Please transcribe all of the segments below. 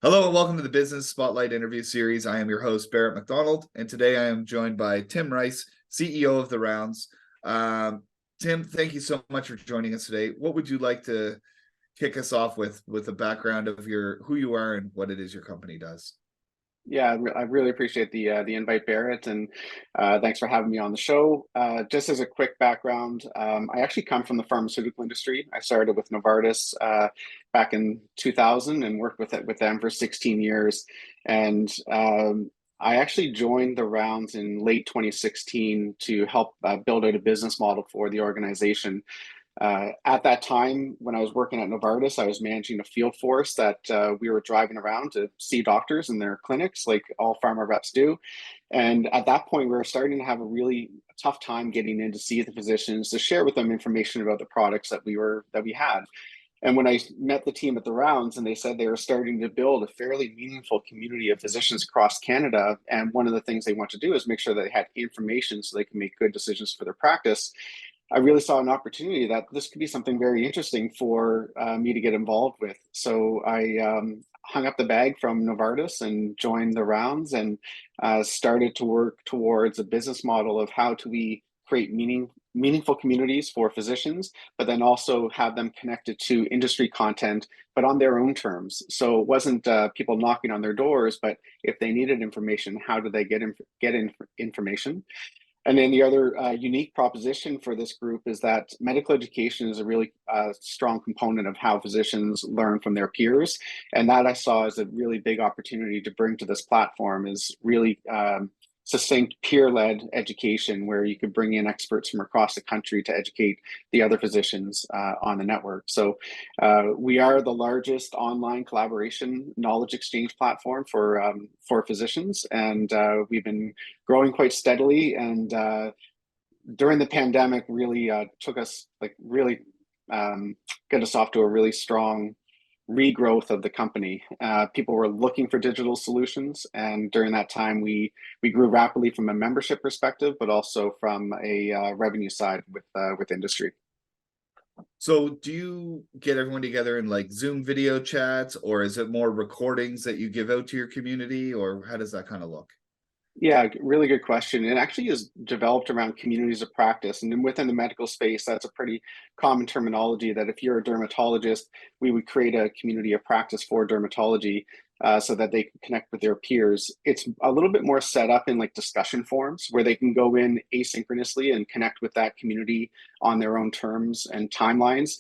Hello and welcome to the Business Spotlight interview series. I am your host, Barrett McDonald, and today I am joined by Tim Rice, CEO of The Rounds. Tim, thank you so much for joining us today. What would you like to kick us off with a background of who you are and what it is your company does? Yeah, I really appreciate the invite, Barrett, and thanks for having me on the show. Just as a quick background, I actually come from the pharmaceutical industry. I started with Novartis back in 2000 and worked with them for 16 years. And I actually joined the Rounds in late 2016 to help build out a business model for the organization. At that time, when I was working at Novartis, I was managing a field force that we were driving around to see doctors in their clinics, like all pharma reps do. And at that point, we were starting to have a really tough time getting in to see the physicians to share with them information about the products that we had. And when I met the team at the Rounds, and they said they were starting to build a fairly meaningful community of physicians across Canada, and one of the things they want to do is make sure that they had information so they can make good decisions for their practice. I really saw an opportunity that this could be something very interesting for me to get involved with. So I hung up the bag from Novartis and joined the Rounds and started to work towards a business model of how do we create meaningful communities for physicians, but then also have them connected to industry content, but on their own terms. So it wasn't people knocking on their doors, but if they needed information, how do they get information? And then the other unique proposition for this group is that medical education is a really strong component of how physicians learn from their peers. And that I saw as a really big opportunity to bring to this platform is really succinct peer-led education where you could bring in experts from across the country to educate the other physicians on the network. So we are the largest online collaboration knowledge exchange platform for physicians, and we've been growing quite steadily. And during the pandemic, really took us really get us off to a really strong regrowth of the company. People were looking for digital solutions, and during that time, we grew rapidly from a membership perspective, but also from a revenue side with industry. So do you get everyone together in like Zoom video chats, or is it more recordings that you give out to your community, or how does that kind of look? Yeah, really good question. It actually is developed around communities of practice. And then within the medical space, that's a pretty common terminology that if you're a dermatologist, we would create a community of practice for dermatology so that they can connect with their peers. It's a little bit more set up in like discussion forums where they can go in asynchronously and connect with that community on their own terms and timelines.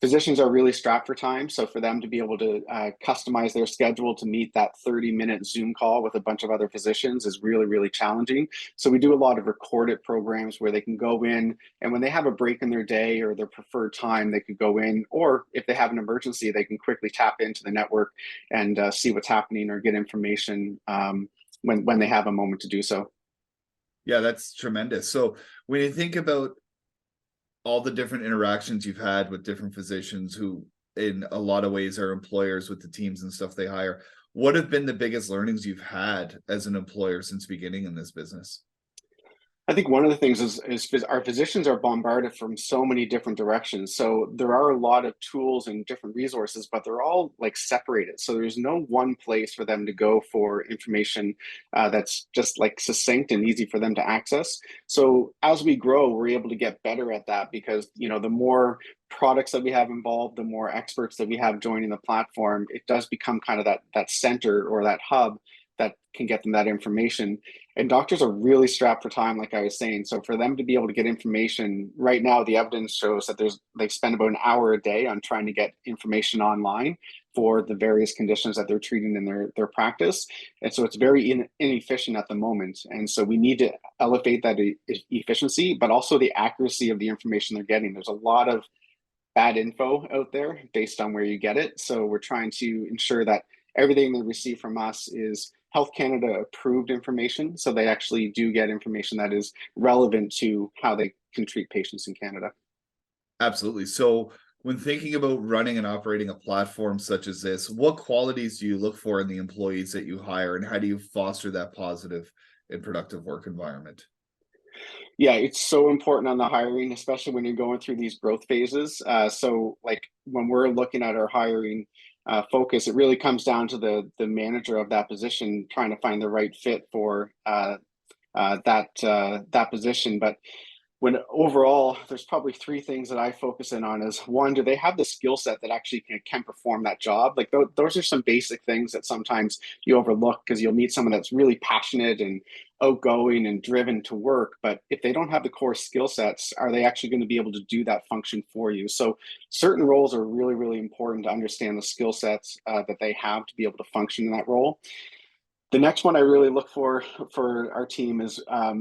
Physicians are really strapped for time. So for them to be able to customize their schedule to meet that 30-minute Zoom call with a bunch of other physicians is really, really challenging. So we do a lot of recorded programs where they can go in, and when they have a break in their day or their preferred time, they could go in, or if they have an emergency, they can quickly tap into the network and see what's happening or get information when they have a moment to do so. Yeah, that's tremendous. So when you think about all the different interactions you've had with different physicians who in a lot of ways are employers with the teams and stuff they hire, what have been the biggest learnings you've had as an employer since beginning in this business? I think one of the things is our physicians are bombarded from so many different directions. So there are a lot of tools and different resources, but they're all like separated. So there's no one place for them to go for information that's just like succinct and easy for them to access. So as we grow, we're able to get better at that because the more products that we have involved, the more experts that we have joining the platform, it does become kind of that center or that hub that can get them that information. And doctors are really strapped for time, like I was saying. So for them to be able to get information right now, the evidence shows that they spend about an hour a day on trying to get information online for the various conditions that they're treating in their practice. And so it's very inefficient at the moment. And so we need to elevate that efficiency, but also the accuracy of the information they're getting. There's a lot of bad info out there based on where you get it. So we're trying to ensure that everything they receive from us is Health Canada approved information. So they actually do get information that is relevant to how they can treat patients in Canada. Absolutely. So when thinking about running and operating a platform such as this, what qualities do you look for in the employees that you hire, and how do you foster that positive and productive work environment? Yeah, it's so important on the hiring, especially when you're going through these growth phases. So, like when we're looking at our hiring, focus. It really comes down to the manager of that position trying to find the right fit for that position. But when overall, there's probably three things that I focus in on. Is one, do they have the skill set that actually can perform that job? Like those are some basic things that sometimes you overlook because you'll meet someone that's really passionate and outgoing and driven to work. But if they don't have the core skill sets, are they actually going to be able to do that function for you? So certain roles are really, really important to understand the skill sets that they have to be able to function in that role. The next one I really look for our team is uh,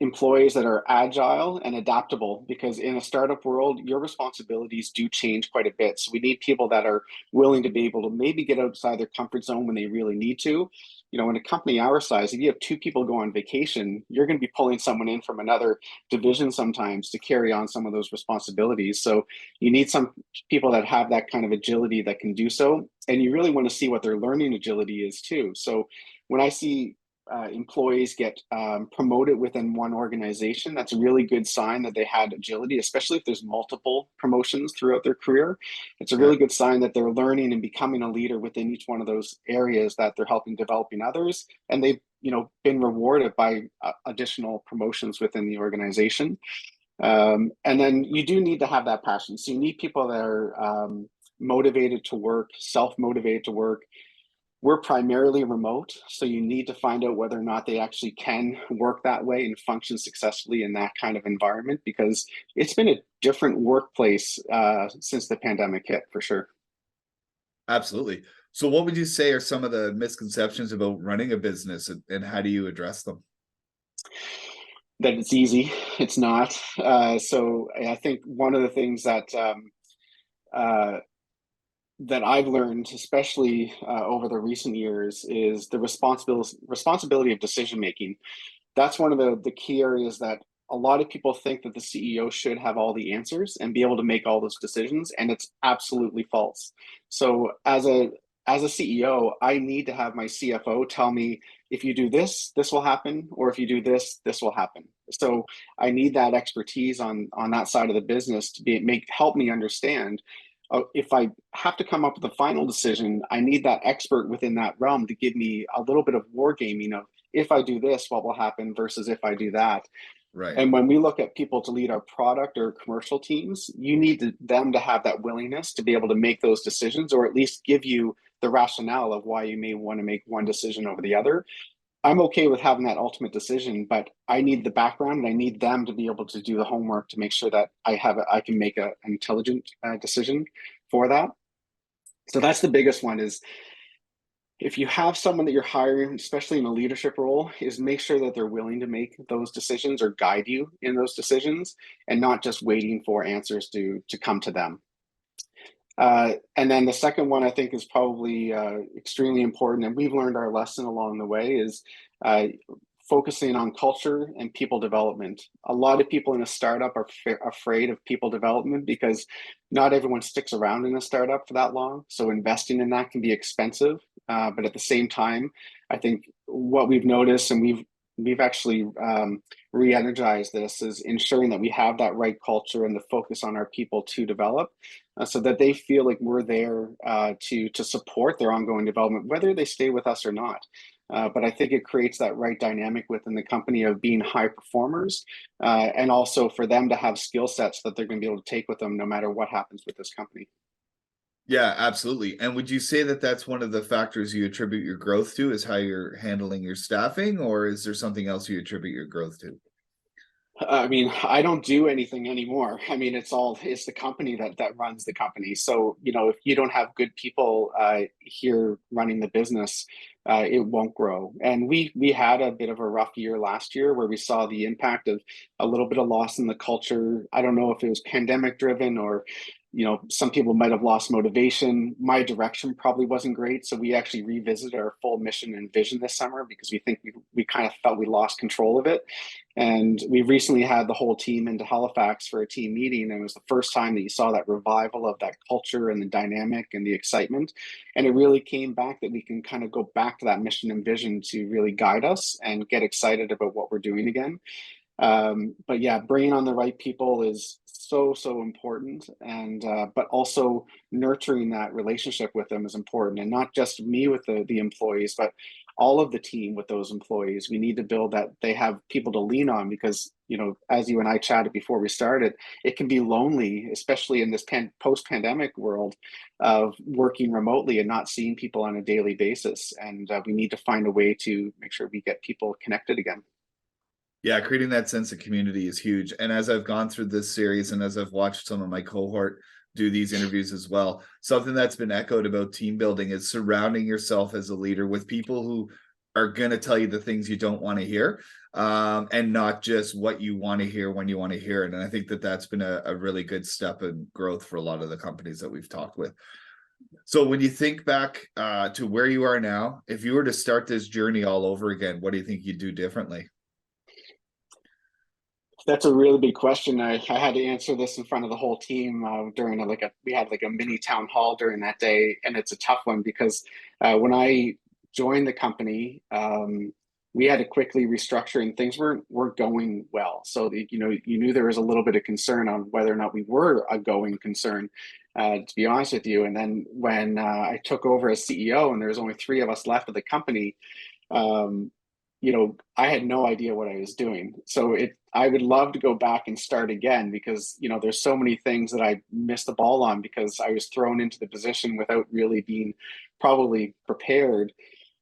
employees that are agile and adaptable, because in a startup world your responsibilities do change quite a bit. So we need people that are willing to be able to maybe get outside their comfort zone when they really need to. In a company our size, if you have two people go on vacation, you're going to be pulling someone in from another division sometimes to carry on some of those responsibilities. So you need some people that have that kind of agility that can do so, and you really want to see what their learning agility is too. So when I see employees get promoted within one organization, that's a really good sign that they had agility, especially if there's multiple promotions throughout their career. It's a Yeah. really good sign that they're learning and becoming a leader within each one of those areas that they're helping developing others. And they've been rewarded by additional promotions within the organization. And then you do need to have that passion. So you need people that are motivated to work, self-motivated to work. We're primarily remote, so you need to find out whether or not they actually can work that way and function successfully in that kind of environment, because it's been a different workplace since the pandemic hit, for sure. Absolutely. So what would you say are some of the misconceptions about running a business, and how do you address them? That it's easy, it's not. So I think one of the things uh, that I've learned, especially over the recent years, is the responsibility of decision making. That's one of the key areas that a lot of people think that the CEO should have all the answers and be able to make all those decisions, and it's absolutely false. So as a CEO, I need to have my CFO tell me, if you do this, this will happen, or if you do this, this will happen. So I need that expertise on that side of the business to help me understand. If I have to come up with a final decision, I need that expert within that realm to give me a little bit of wargaming of, if I do this, what will happen versus if I do that. Right. And when we look at people to lead our product or commercial teams, you need them to have that willingness to be able to make those decisions, or at least give you the rationale of why you may want to make one decision over the other. I'm okay with having that ultimate decision, but I need the background and I need them to be able to do the homework to make sure that I can make an intelligent decision for that. So that's the biggest one, is if you have someone that you're hiring, especially in a leadership role, is make sure that they're willing to make those decisions or guide you in those decisions, and not just waiting for answers to come to them. And then the second one I think is probably extremely important, and we've learned our lesson along the way, is uh, focusing on culture and people development. A lot of people in a startup are afraid of people development because not everyone sticks around in a startup for that long. So investing in that can be expensive. But at the same time, I think what we've noticed, and we've actually re-energized this, is ensuring that we have that right culture and the focus on our people to develop, so that they feel like we're there to support their ongoing development, whether they stay with us or not. But I think it creates that right dynamic within the company of being high performers, and also for them to have skill sets that they're going to be able to take with them no matter what happens with this company. Yeah, absolutely. And would you say that that's one of the factors you attribute your growth to, is how you're handling your staffing, or is there something else you attribute your growth to? I mean, I don't do anything anymore. I mean, it's the company that runs the company. So, if you don't have good people here running the business, it won't grow. And we had a bit of a rough year last year where we saw the impact of a little bit of loss in the culture. I don't know if it was pandemic driven, or some people might have lost motivation. My direction probably wasn't great, so we actually revisited our full mission and vision this summer, because we think we kind of felt we lost control of it. And we recently had the whole team into Halifax for a team meeting, and it was the first time that you saw that revival of that culture and the dynamic and the excitement. And it really came back that we can kind of go back to that mission and vision to really guide us and get excited about what we're doing again. But yeah, bringing on the right people is so important, and but also nurturing that relationship with them is important, and not just me with the employees, but all of the team with those employees. We need to build that they have people to lean on, because as you and I chatted before we started, it can be lonely, especially in this post-pandemic world of working remotely and not seeing people on a daily basis. And we need to find a way to make sure we get people connected again. Yeah, creating that sense of community is huge. And as I've gone through this series and as I've watched some of my cohort do these interviews as well, something that's been echoed about team building is surrounding yourself as a leader with people who are going to tell you the things you don't want to hear, and not just what you want to hear when you want to hear it. And I think that that's been a really good step in growth for a lot of the companies that we've talked with. So when you think back to where you are now, if you were to start this journey all over again, what do you think you'd do differently? That's a really big question. I had to answer this in front of the whole team during we had like a mini town hall during that day, and it's a tough one because when I joined the company, we had to quickly restructure, and things weren't going well. So you knew there was a little bit of concern on whether or not we were a going concern, to be honest with you. And then when I took over as CEO, and there was only three of us left of the company. Um, I had no idea what I was doing. So I would love to go back and start again, because, there's so many things that I missed the ball on because I was thrown into the position without really being probably prepared.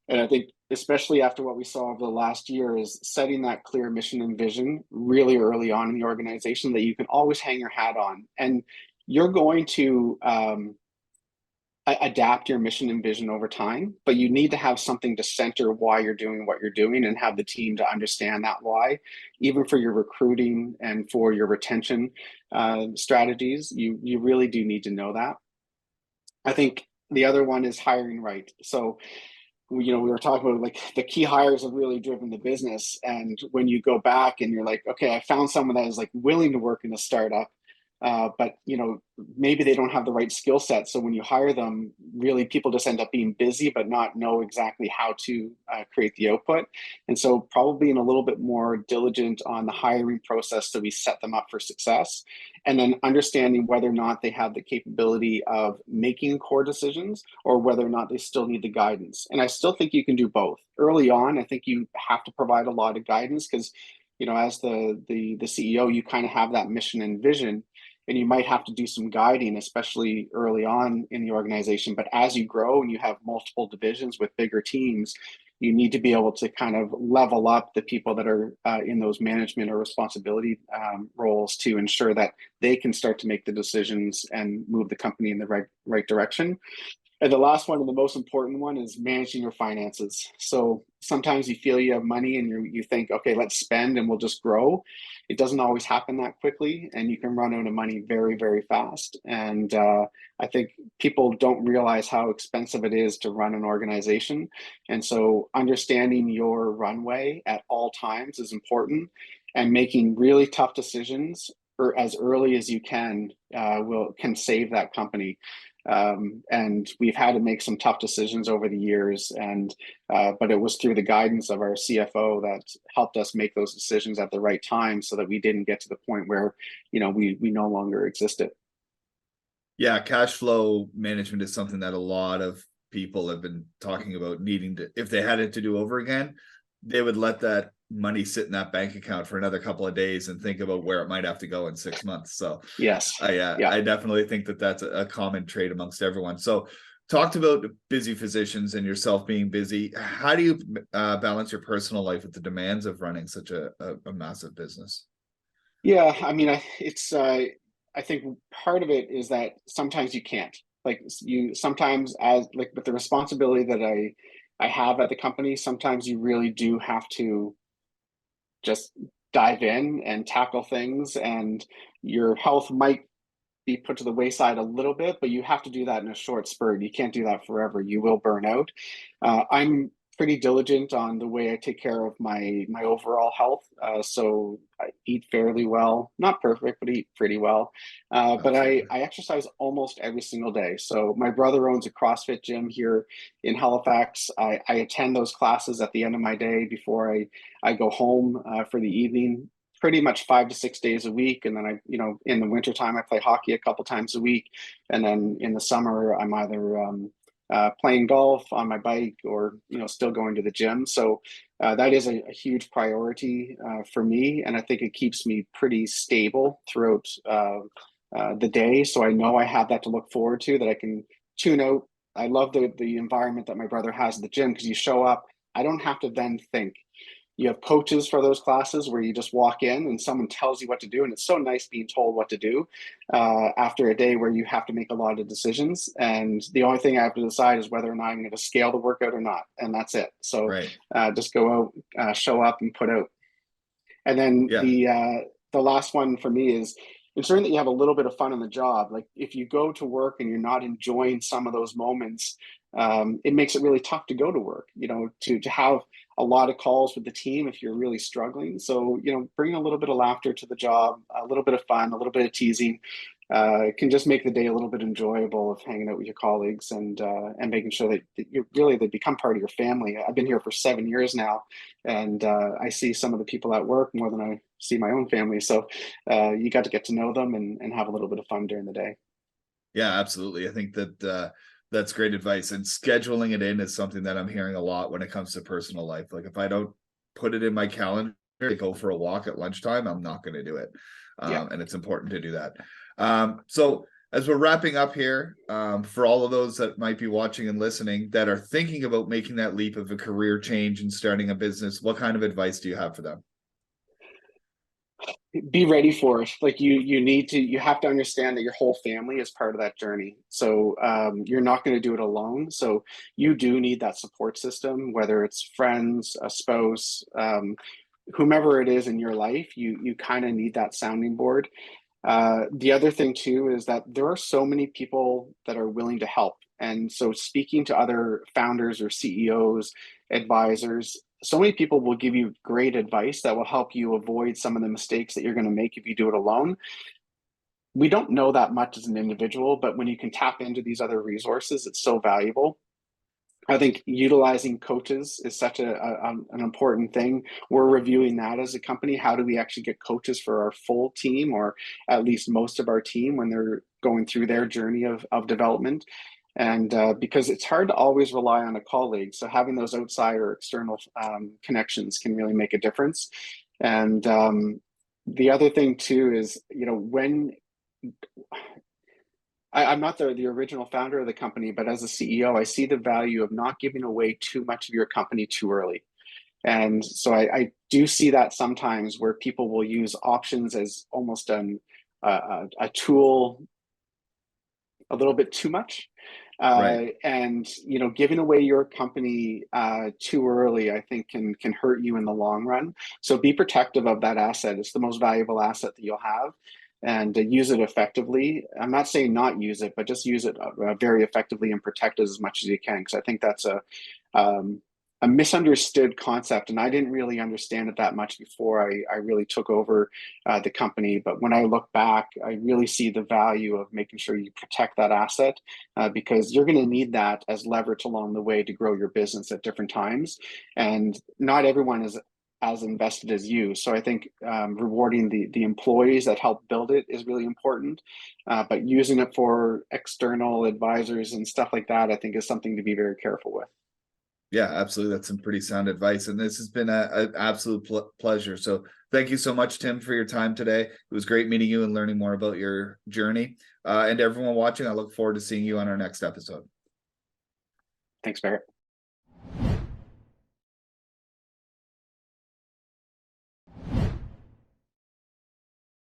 And I think, especially after what we saw over the last year, is setting that clear mission and vision really early on in the organization that you can always hang your hat on. And you're going to, adapt your mission and vision over time, but you need to have something to center why you're doing what you're doing, and have the team to understand that why. Even for your recruiting and for your retention strategies, you really do need to know that. I think the other one is hiring right. So we were talking about, like, the key hires have really driven the business, and when you go back and you're like, okay, I found someone that is like willing to work in a startup, but maybe they don't have the right skill set. So when you hire them, really people just end up being busy but not know exactly how to create the output. And so probably being a little bit more diligent on the hiring process so we set them up for success, and then understanding whether or not they have the capability of making core decisions, or whether or not they still need the guidance. And I still think you can do both. Early on, I think you have to provide a lot of guidance, because as the CEO, you kind of have that mission and vision, and you might have to do some guiding, especially early on in the organization. But as you grow and you have multiple divisions with bigger teams, you need to be able to kind of level up the people that are in those management or responsibility roles, to ensure that they can start to make the decisions and move the company in the right direction. And the last one, and the most important one, is managing your finances. So sometimes you feel you have money and you think, okay, let's spend and we'll just grow. It doesn't always happen that quickly, and you can run out of money very, very fast. And I think people don't realize how expensive it is to run an organization. And so understanding your runway at all times is important, and making really tough decisions, or as early as you can save that company. And we've had to make some tough decisions over the years, and but it was through the guidance of our CFO that helped us make those decisions at the right time, so that we didn't get to the point where we no longer existed. Yeah, cash flow management is something that a lot of people have been talking about needing to, if they had it to do over again, they would let that money sit in that bank account for another couple of days and think about where it might have to go in 6 months. So Yes. Yeah. I definitely think that that's a common trait amongst everyone. So talked about busy physicians and yourself being busy. How do you balance your personal life with the demands of running such a massive business? Yeah, I mean, I think part of it is that sometimes you can't. Like, you sometimes, as like with the responsibility that I have at the company, sometimes you really do have to just dive in and tackle things, and your health might be put to the wayside a little bit, but you have to do that in a short spurt. You can't do that forever. You will burn out. I'm pretty diligent on the way I take care of my overall health. So I eat fairly well, not perfect, but eat pretty well. But Absolutely. I exercise almost every single day. So my brother owns a CrossFit gym here in Halifax. I attend those classes at the end of my day before I go home for the evening. pretty much 5 to 6 days a week. And then in the wintertime, I play hockey a couple times a week. And then in the summer, I'm either playing golf on my bike or, still going to the gym. So that is a huge priority for me. And I think it keeps me pretty stable throughout the day. So I know I have that to look forward to, that I can tune out. I love the environment that my brother has at the gym, because you show up, I don't have to then think. You have coaches for those classes where you just walk in and someone tells you what to do. And it's so nice being told what to do after a day where you have to make a lot of decisions. And the only thing I have to decide is whether or not I'm going to scale the workout or not. And that's it. So Right. just go out, show up and put out. And then Yeah. the last one for me is ensuring that you have a little bit of fun in the job. Like if you go to work and you're not enjoying some of those moments, it makes it really tough to go to work, to have a lot of calls with the team if you're really struggling. So, bring a little bit of laughter to the job, a little bit of fun, a little bit of teasing. It can just make the day a little bit enjoyable of hanging out with your colleagues and making sure that they become part of your family. I've been here for 7 years now, and I see some of the people at work more than I see my own family. So you got to get to know them and have a little bit of fun during the day. Yeah, absolutely. I think that that's great advice. And scheduling it in is something that I'm hearing a lot when it comes to personal life. Like if I don't put it in my calendar to go for a walk at lunchtime, I'm not going to do it. Yeah. And it's important to do that. So as we're wrapping up here, for all of those that might be watching and listening that are thinking about making that leap of a career change and starting a business, what kind of advice do you have for them? Be ready for it. Like you have to understand that your whole family is part of that journey. So you're not going to do it alone. So you do need that support system, whether it's friends, a spouse, whomever it is in your life. You kind of need that sounding board. The other thing too is that there are so many people that are willing to help. And so speaking to other founders or CEOs, advisors, so many people will give you great advice that will help you avoid some of the mistakes that you're going to make if you do it alone. We don't know that much as an individual, but when you can tap into these other resources, it's so valuable. I think utilizing coaches is such an important thing. We're reviewing that as a company. How do we actually get coaches for our full team, or at least most of our team, when they're going through their journey of development? And because it's hard to always rely on a colleague. So having those outside or external connections can really make a difference. And the other thing too is, when I'm not the original founder of the company, but as a CEO, I see the value of not giving away too much of your company too early. And so I do see that sometimes where people will use options as almost a tool a little bit too much. Right. And giving away your company too early, I think can hurt you in the long run. So be protective of that asset. It's the most valuable asset that you'll have, and use it effectively. I'm not saying not use it, but just use it very effectively and protect it as much as you can, because I think that's um, a misunderstood concept, and I didn't really understand it that much before I really took over the company. But when I look back, I really see the value of making sure you protect that asset, because you're going to need that as leverage along the way to grow your business at different times. And not everyone is as invested as you. So I think rewarding the employees that help build it is really important. But using it for external advisors and stuff like that, I think is something to be very careful with. Yeah, absolutely. That's some pretty sound advice. And this has been an absolute pleasure. So thank you so much, Tim, for your time today. It was great meeting you and learning more about your journey. And everyone watching, I look forward to seeing you on our next episode. Thanks, Barrett.